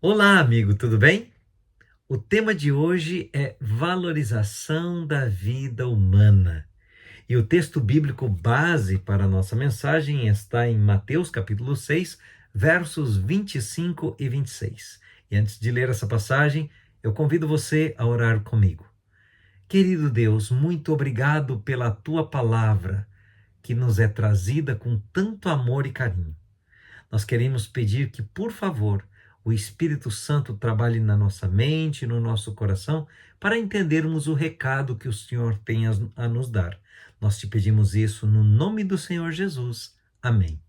Olá, amigo, tudo bem? O tema de hoje é valorização da vida humana. E o texto bíblico base para a nossa mensagem está em Mateus capítulo 6, versos 25 e 26. E antes de ler essa passagem, eu convido você a orar comigo. Querido Deus, muito obrigado pela tua palavra que nos é trazida com tanto amor e carinho. Nós queremos pedir que, por favor, o Espírito Santo trabalhe na nossa mente, no nosso coração, para entendermos o recado que o Senhor tem a nos dar. Nós te pedimos isso no nome do Senhor Jesus. Amém.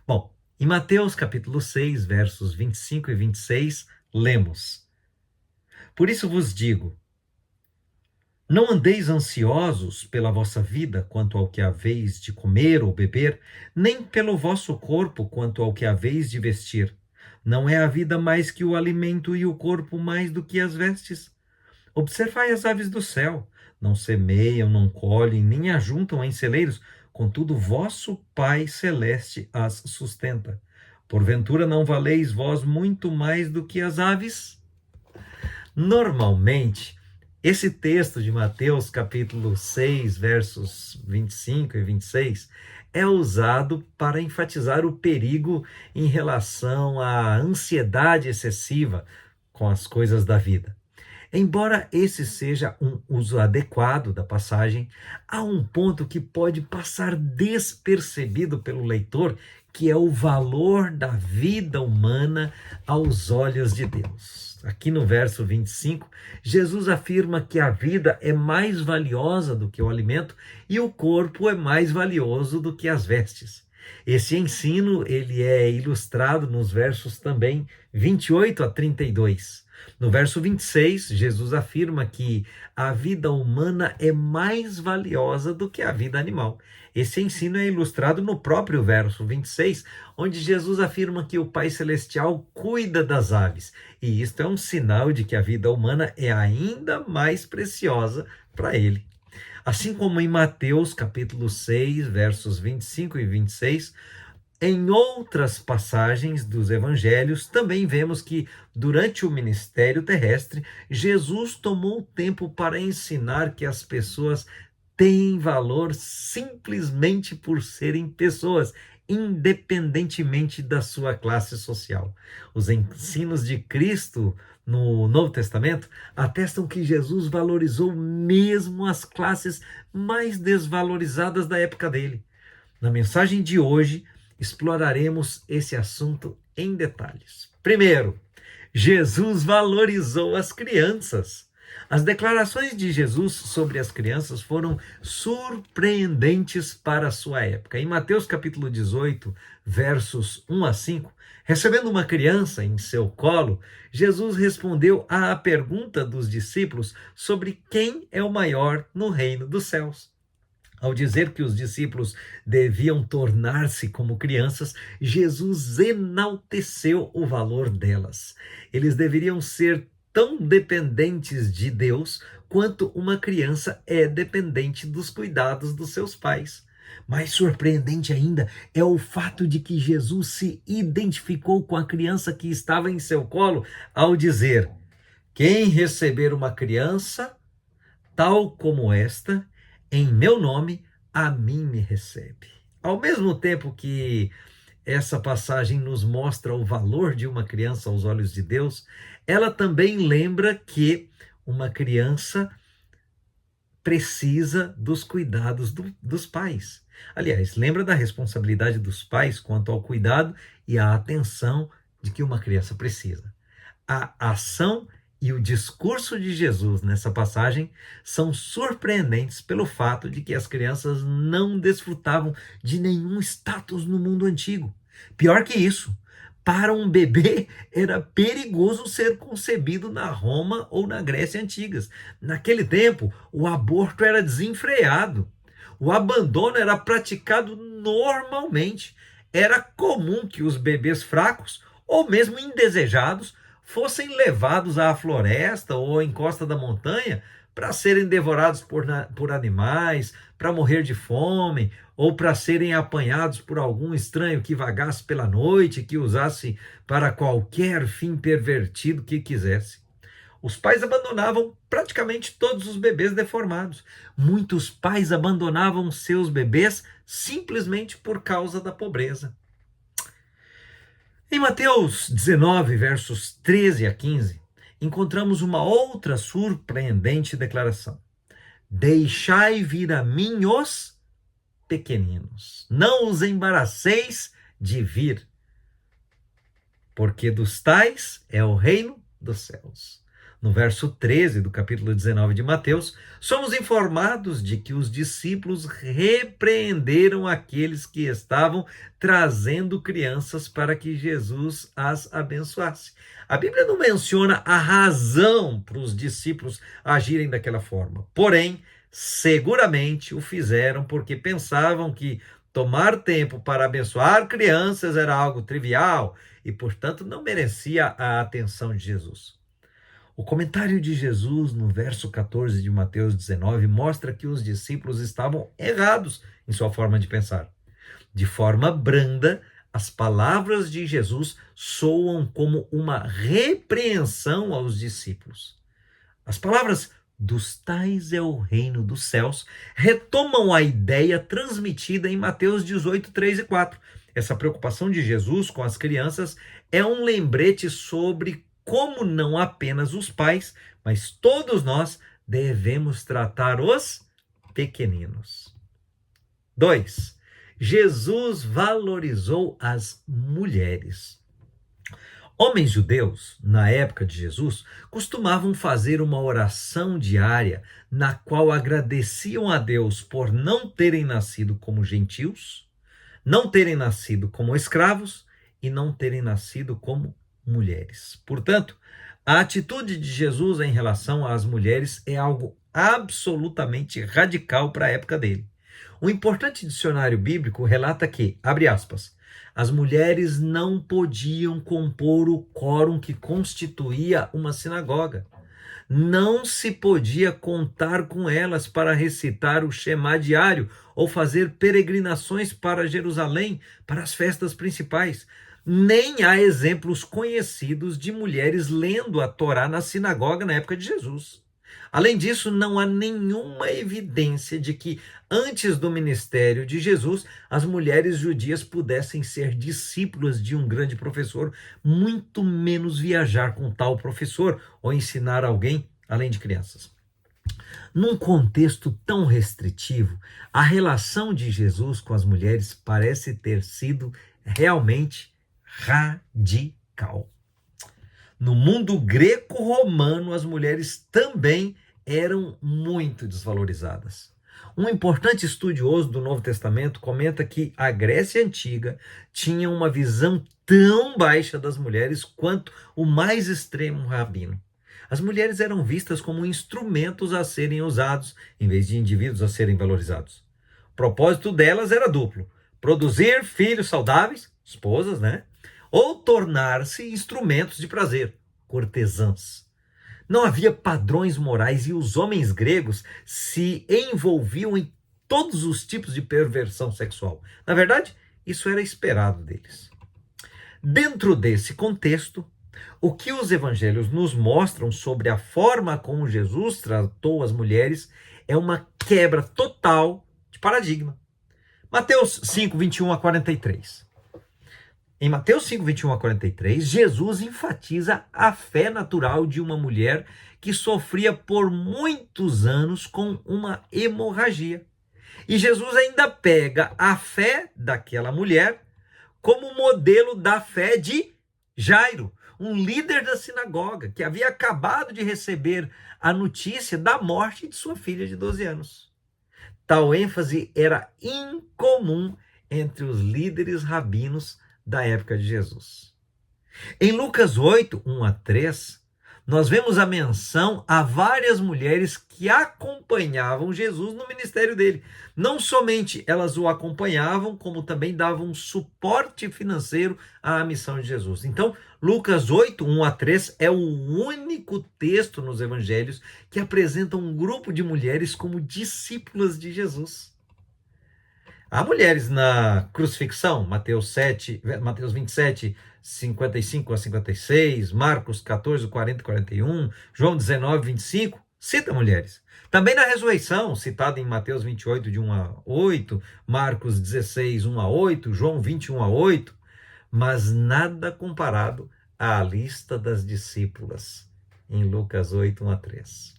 Bom, em Mateus capítulo 6, versos 25 e 26, lemos: Por isso vos digo, não andeis ansiosos pela vossa vida quanto ao que haveis de comer ou beber, nem pelo vosso corpo quanto ao que haveis de vestir. Não é a vida mais que o alimento e o corpo mais do que as vestes? Observai as aves do céu, não semeiam, não colhem, nem ajuntam em celeiros, contudo vosso Pai Celeste as sustenta. Porventura não valeis vós muito mais do que as aves? Normalmente, esse texto de Mateus, capítulo 6, versos 25 e 26, é usado para enfatizar o perigo em relação à ansiedade excessiva com as coisas da vida. Embora esse seja um uso adequado da passagem, há um ponto que pode passar despercebido pelo leitor, que é o valor da vida humana aos olhos de Deus. Aqui no verso 25, Jesus afirma que a vida é mais valiosa do que o alimento e o corpo é mais valioso do que as vestes. Esse ensino ele é ilustrado nos versos também 28 a 32. No verso 26, Jesus afirma que a vida humana é mais valiosa do que a vida animal. Esse ensino é ilustrado no próprio verso 26, onde Jesus afirma que o Pai Celestial cuida das aves. E isto é um sinal de que a vida humana é ainda mais preciosa para ele. Assim como em Mateus capítulo 6, versos 25 e 26, em outras passagens dos evangelhos, também vemos que, durante o ministério terrestre, Jesus tomou tempo para ensinar que as pessoas têm valor simplesmente por serem pessoas, independentemente da sua classe social. Os ensinos de Cristo no Novo Testamento atestam que Jesus valorizou mesmo as classes mais desvalorizadas da época dele. Na mensagem de hoje, exploraremos esse assunto em detalhes. Primeiro, Jesus valorizou as crianças. As declarações de Jesus sobre as crianças foram surpreendentes para a sua época. Em Mateus capítulo 18, versos 1 a 5, recebendo uma criança em seu colo, Jesus respondeu à pergunta dos discípulos sobre quem é o maior no reino dos céus. Ao dizer que os discípulos deviam tornar-se como crianças, Jesus enalteceu o valor delas. Eles deveriam ser tão dependentes de Deus quanto uma criança é dependente dos cuidados dos seus pais. Mais surpreendente ainda é o fato de que Jesus se identificou com a criança que estava em seu colo ao dizer: Quem receber uma criança, tal como esta, em meu nome, a mim me recebe. Ao mesmo tempo que essa passagem nos mostra o valor de uma criança aos olhos de Deus, ela também lembra que uma criança precisa dos cuidados dos pais. Aliás, lembra da responsabilidade dos pais quanto ao cuidado e à atenção de que uma criança precisa. A ação e o discurso de Jesus nessa passagem são surpreendentes pelo fato de que as crianças não desfrutavam de nenhum status no mundo antigo. Pior que isso, para um bebê era perigoso ser concebido na Roma ou na Grécia antigas. Naquele tempo, o aborto era desenfreado. O abandono era praticado normalmente. Era comum que os bebês fracos ou mesmo indesejados fossem levados à floresta ou à encosta da montanha para serem devorados por animais, para morrer de fome, ou para serem apanhados por algum estranho que vagasse pela noite, que usasse para qualquer fim pervertido que quisesse. Os pais abandonavam praticamente todos os bebês deformados. Muitos pais abandonavam seus bebês simplesmente por causa da pobreza. Em Mateus 19, versos 13 a 15, encontramos uma outra surpreendente declaração. Deixai vir a mim os pequeninos, não os embaraceis de vir, porque dos tais é o reino dos céus. No verso 13 do capítulo 19 de Mateus, somos informados de que os discípulos repreenderam aqueles que estavam trazendo crianças para que Jesus as abençoasse. A Bíblia não menciona a razão para os discípulos agirem daquela forma, porém, seguramente o fizeram porque pensavam que tomar tempo para abençoar crianças era algo trivial e, portanto, não merecia a atenção de Jesus. O comentário de Jesus no verso 14 de Mateus 19 mostra que os discípulos estavam errados em sua forma de pensar. De forma branda, as palavras de Jesus soam como uma repreensão aos discípulos. As palavras dos tais é o reino dos céus retomam a ideia transmitida em Mateus 18, 3 e 4. Essa preocupação de Jesus com as crianças é um lembrete sobre como não apenas os pais, mas todos nós devemos tratar os pequeninos. 2. Jesus valorizou as mulheres. Homens judeus, na época de Jesus, costumavam fazer uma oração diária na qual agradeciam a Deus por não terem nascido como gentios, não terem nascido como escravos e não terem nascido como mulheres. Portanto, a atitude de Jesus em relação às mulheres é algo absolutamente radical para a época dele. Um importante dicionário bíblico relata que, abre aspas, as mulheres não podiam compor o quórum que constituía uma sinagoga. Não se podia contar com elas para recitar o Shema diário ou fazer peregrinações para Jerusalém para as festas principais. Nem há exemplos conhecidos de mulheres lendo a Torá na sinagoga na época de Jesus. Além disso, não há nenhuma evidência de que, antes do ministério de Jesus, as mulheres judias pudessem ser discípulas de um grande professor, muito menos viajar com tal professor ou ensinar alguém além de crianças. Num contexto tão restritivo, a relação de Jesus com as mulheres parece ter sido realmente radical. No mundo greco-romano, as mulheres também eram muito desvalorizadas. Um importante estudioso do Novo Testamento comenta que a Grécia Antiga tinha uma visão tão baixa das mulheres quanto o mais extremo rabino. As mulheres eram vistas como instrumentos a serem usados, em vez de indivíduos a serem valorizados. O propósito delas era duplo: produzir filhos saudáveis, esposas, né? Ou tornar-se instrumentos de prazer, cortesãs. Não havia padrões morais e os homens gregos se envolviam em todos os tipos de perversão sexual. Na verdade, isso era esperado deles. Dentro desse contexto, o que os evangelhos nos mostram sobre a forma como Jesus tratou as mulheres é uma quebra total de paradigma. Mateus 5, 21 a 43. Em Mateus 5, 21 a 43, Jesus enfatiza a fé natural de uma mulher que sofria por muitos anos com uma hemorragia. E Jesus ainda pega a fé daquela mulher como modelo da fé de Jairo, um líder da sinagoga, que havia acabado de receber a notícia da morte de sua filha de 12 anos. Tal ênfase era incomum entre os líderes rabinos da época de Jesus. Em Lucas 8, 1 a 3, nós vemos a menção a várias mulheres que acompanhavam Jesus no ministério dele. Não somente elas o acompanhavam, como também davam suporte financeiro à missão de Jesus. Então, Lucas 8, 1 a 3 é o único texto nos evangelhos que apresenta um grupo de mulheres como discípulas de Jesus. Há mulheres na crucifixão, Mateus 27, 55 a 56, Marcos 14, 40 e 41, João 19, 25, cita mulheres. Também na ressurreição, citada em Mateus 28, de 1 a 8, Marcos 16, 1 a 8, João 21 a 8, mas nada comparado à lista das discípulas em Lucas 8, 1 a 3.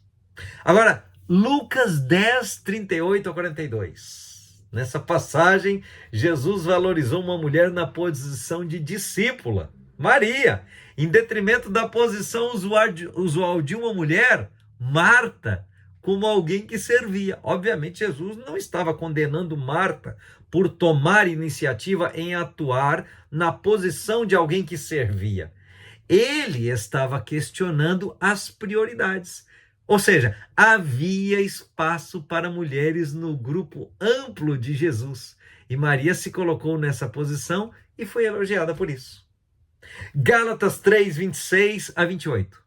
Agora, Lucas 10, 38 a 42. Nessa passagem, Jesus valorizou uma mulher na posição de discípula, Maria, em detrimento da posição usual de uma mulher, Marta, como alguém que servia. Obviamente, Jesus não estava condenando Marta por tomar iniciativa em atuar na posição de alguém que servia. Ele estava questionando as prioridades. Ou seja, havia espaço para mulheres no grupo amplo de Jesus. E Maria se colocou nessa posição e foi elogiada por isso. Gálatas 3, 26 a 28.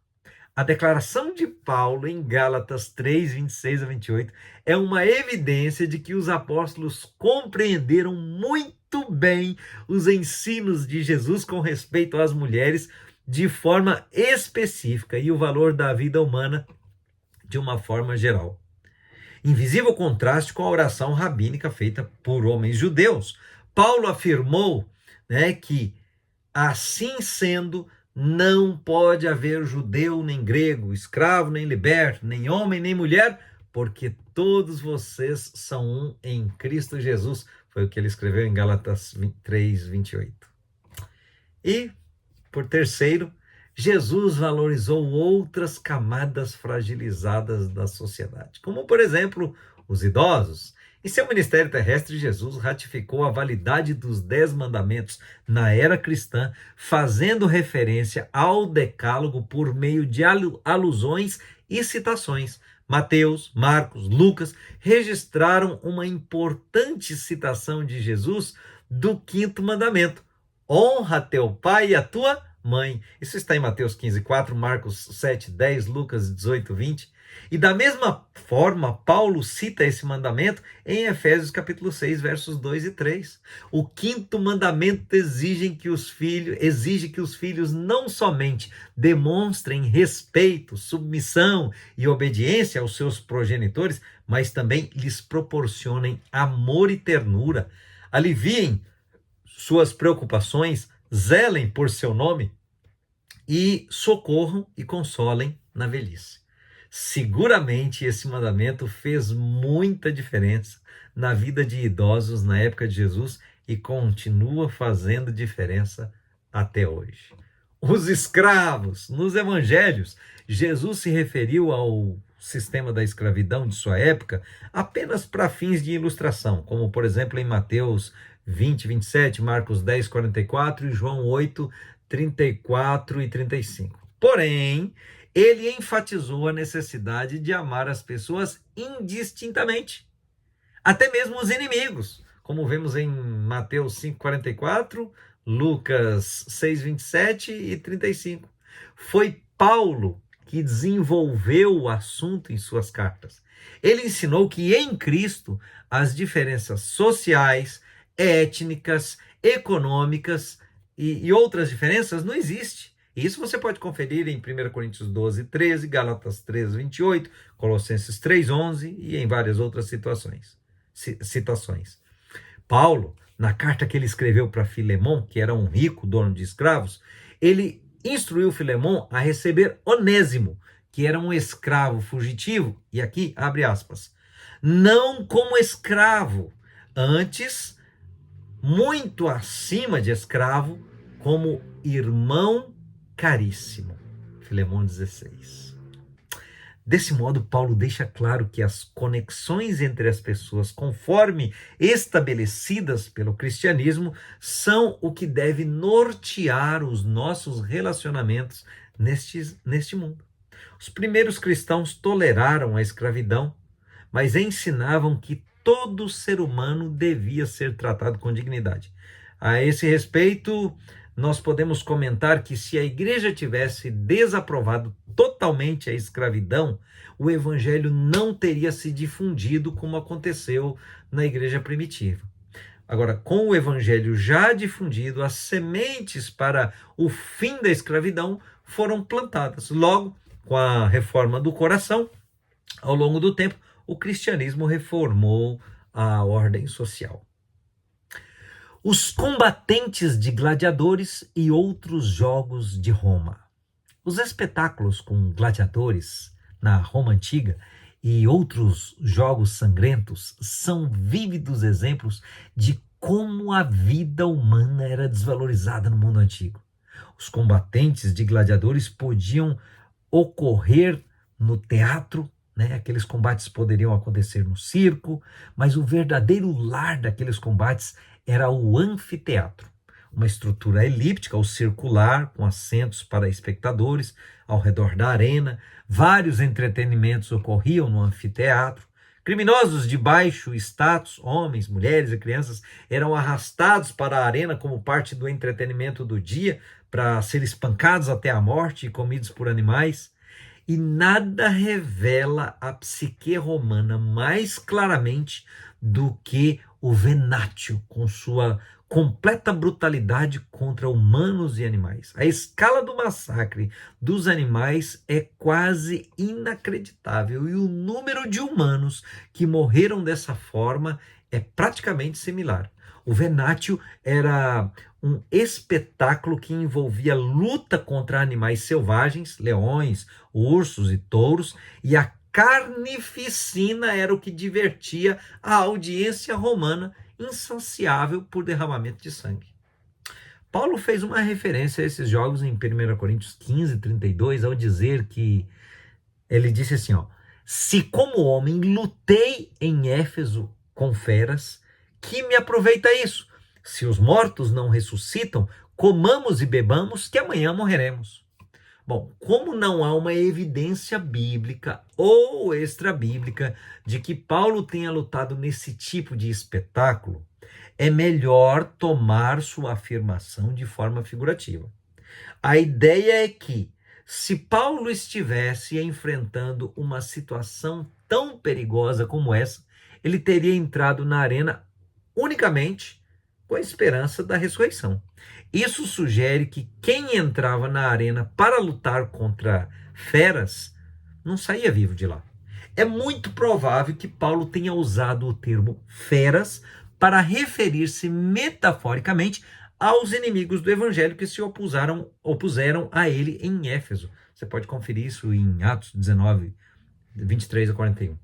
A declaração de Paulo em Gálatas 3, 26 a 28 é uma evidência de que os apóstolos compreenderam muito bem os ensinos de Jesus com respeito às mulheres de forma específica e o valor da vida humana de uma forma geral. Invisível contraste com a oração rabínica feita por homens judeus. Paulo afirmou, que, assim sendo, não pode haver judeu nem grego, escravo nem liberto, nem homem nem mulher, porque todos vocês são um em Cristo Jesus. Foi o que ele escreveu em Gálatas 3, 28. E, por terceiro, Jesus valorizou outras camadas fragilizadas da sociedade, como, por exemplo, os idosos. Em seu ministério terrestre, Jesus ratificou a validade dos 10 mandamentos na era cristã, fazendo referência ao decálogo por meio de alusões e citações. Mateus, Marcos, Lucas registraram uma importante citação de Jesus do 5º mandamento: honra teu pai e a tua mãe. Isso está em Mateus 15, 4, Marcos 7, 10, Lucas 18, 20. E da mesma forma, Paulo cita esse mandamento em Efésios capítulo 6, versos 2 e 3. O 5º mandamento exige que os filhos não somente demonstrem respeito, submissão e obediência aos seus progenitores, mas também lhes proporcionem amor e ternura, aliviem suas preocupações, zelem por seu nome e socorram e consolem na velhice. Seguramente esse mandamento fez muita diferença na vida de idosos na época de Jesus e continua fazendo diferença até hoje. Os escravos, nos evangelhos, Jesus se referiu ao sistema da escravidão de sua época apenas para fins de ilustração, como por exemplo em Mateus 20, 27, Marcos 10, 44 e João 8, 34 e 35. Porém, ele enfatizou a necessidade de amar as pessoas indistintamente, até mesmo os inimigos, como vemos em Mateus 5, 44, Lucas 6, 27 e 35. Foi Paulo que desenvolveu o assunto em suas cartas. Ele ensinou que em Cristo as diferenças sociais, étnicas, econômicas e outras diferenças não existem. Isso você pode conferir em 1 Coríntios 12, 13, Gálatas 3, 28, Colossenses 3, 11 e em várias outras citações. Paulo, na carta que ele escreveu para Filemon, que era um rico dono de escravos, ele instruiu Filemon a receber Onésimo, que era um escravo fugitivo, e aqui abre aspas, não como escravo, antes muito acima de escravo, como irmão caríssimo. Filemon 16. Desse modo, Paulo deixa claro que as conexões entre as pessoas, conforme estabelecidas pelo cristianismo, são o que deve nortear os nossos relacionamentos neste mundo. Os primeiros cristãos toleraram a escravidão, mas ensinavam que todo ser humano devia ser tratado com dignidade. A esse respeito, nós podemos comentar que se a igreja tivesse desaprovado totalmente a escravidão, o evangelho não teria se difundido como aconteceu na igreja primitiva. Agora, com o evangelho já difundido, as sementes para o fim da escravidão foram plantadas. Logo, com a reforma do coração, ao longo do tempo, o cristianismo reformou a ordem social. Os combatentes de gladiadores e outros jogos de Roma. Os espetáculos com gladiadores na Roma antiga e outros jogos sangrentos são vívidos exemplos de como a vida humana era desvalorizada no mundo antigo. Os combatentes de gladiadores podiam ocorrer no teatro, aqueles combates poderiam acontecer no circo, mas o verdadeiro lar daqueles combates era o anfiteatro, uma estrutura elíptica ou circular com assentos para espectadores ao redor da arena. Vários entretenimentos ocorriam no anfiteatro. Criminosos de baixo status, homens, mulheres e crianças, eram arrastados para a arena como parte do entretenimento do dia, para ser espancados até a morte e comidos por animais. E nada revela a psique romana mais claramente do que o Venátio, com sua completa brutalidade contra humanos e animais. A escala do massacre dos animais é quase inacreditável, e o número de humanos que morreram dessa forma é praticamente similar. O Venátio era um espetáculo que envolvia luta contra animais selvagens, leões, ursos e touros, e a carnificina era o que divertia a audiência romana, insaciável por derramamento de sangue. Paulo fez uma referência a esses jogos em 1 Coríntios 15, 32, ao dizer que ele disse assim, se como homem lutei em Éfeso com feras, que me aproveita isso? Se os mortos não ressuscitam, comamos e bebamos, que amanhã morreremos. Bom, como não há uma evidência bíblica ou extra-bíblica de que Paulo tenha lutado nesse tipo de espetáculo, é melhor tomar sua afirmação de forma figurativa. A ideia é que, se Paulo estivesse enfrentando uma situação tão perigosa como essa, ele teria entrado na arena unicamente com a esperança da ressurreição. Isso sugere que quem entrava na arena para lutar contra feras não saía vivo de lá. É muito provável que Paulo tenha usado o termo feras para referir-se metaforicamente aos inimigos do evangelho que se opuseram a ele em Éfeso. Você pode conferir isso em Atos 19, 23 a 41.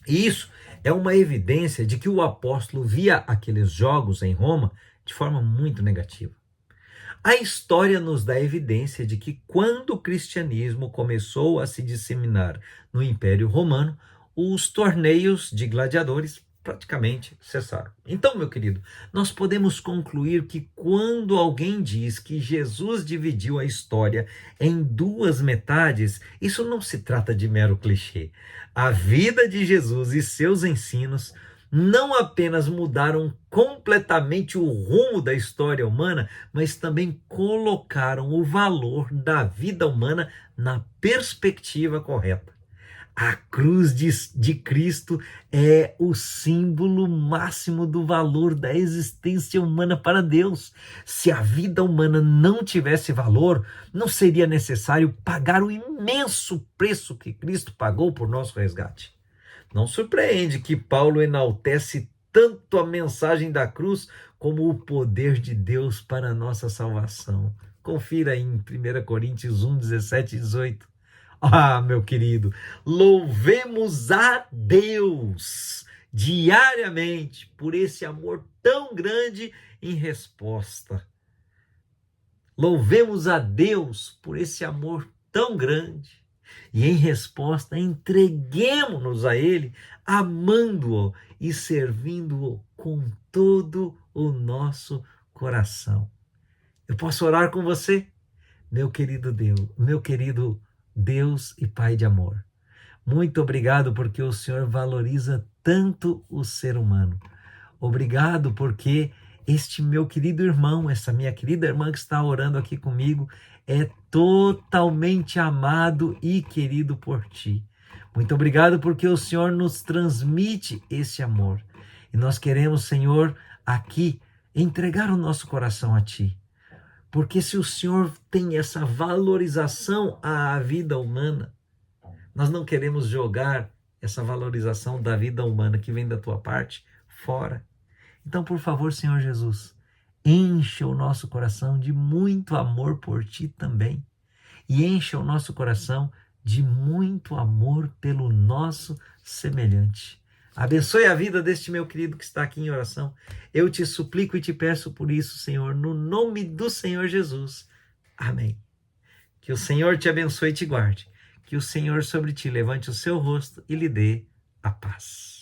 E isso é uma evidência de que o apóstolo via aqueles jogos em Roma de forma muito negativa. A história nos dá evidência de que quando o cristianismo começou a se disseminar no Império Romano, os torneios de gladiadores praticamente cessaram. Então, meu querido, nós podemos concluir que quando alguém diz que Jesus dividiu a história em duas metades, isso não se trata de mero clichê. A vida de Jesus e seus ensinos não apenas mudaram completamente o rumo da história humana, mas também colocaram o valor da vida humana na perspectiva correta. A cruz de Cristo é o símbolo máximo do valor da existência humana para Deus. Se a vida humana não tivesse valor, não seria necessário pagar o imenso preço que Cristo pagou por nosso resgate. Não surpreende que Paulo enaltece tanto a mensagem da cruz como o poder de Deus para a nossa salvação. Confira em 1 Coríntios 1, 17 e 18. Ah, meu querido, louvemos a Deus diariamente por esse amor tão grande em resposta. Louvemos a Deus por esse amor tão grande. E em resposta, entreguemo-nos a Ele, amando-o e servindo-o com todo o nosso coração. Eu posso orar com você? Meu querido Deus e Pai de amor. Muito obrigado porque o Senhor valoriza tanto o ser humano. Obrigado porque este meu querido irmão, essa minha querida irmã que está orando aqui comigo, é totalmente amado e querido por ti. Muito obrigado porque o Senhor nos transmite esse amor. E nós queremos, Senhor, aqui entregar o nosso coração a ti. Porque se o Senhor tem essa valorização à vida humana, nós não queremos jogar essa valorização da vida humana que vem da tua parte fora. Então, por favor, Senhor Jesus, encha o nosso coração de muito amor por ti também. E encha o nosso coração de muito amor pelo nosso semelhante. Abençoe a vida deste meu querido que está aqui em oração. Eu te suplico e te peço por isso, Senhor, no nome do Senhor Jesus. Amém. Que o Senhor te abençoe e te guarde. Que o Senhor sobre ti levante o seu rosto e lhe dê a paz.